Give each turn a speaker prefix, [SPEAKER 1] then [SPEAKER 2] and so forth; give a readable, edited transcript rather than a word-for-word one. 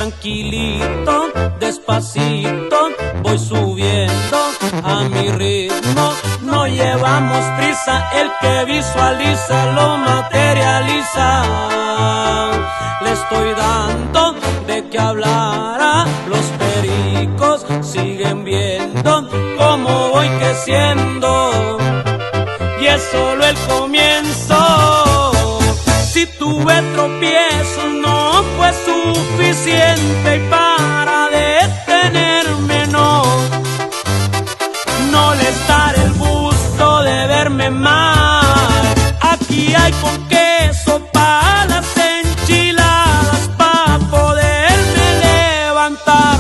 [SPEAKER 1] tranquilito, despacito, voy subiendo a mi ritmo. No llevamos prisa, el que visualiza lo materializa. Le estoy dando de qué hablar, los pericos siguen viendo cómo voy creciendo. Y es solo el comienzo. Si tuve tropiezos no fue suficiente, y para detenerme no les daré el gusto de verme mal. Aquí hay con queso para las enchiladas, para poderme levantar.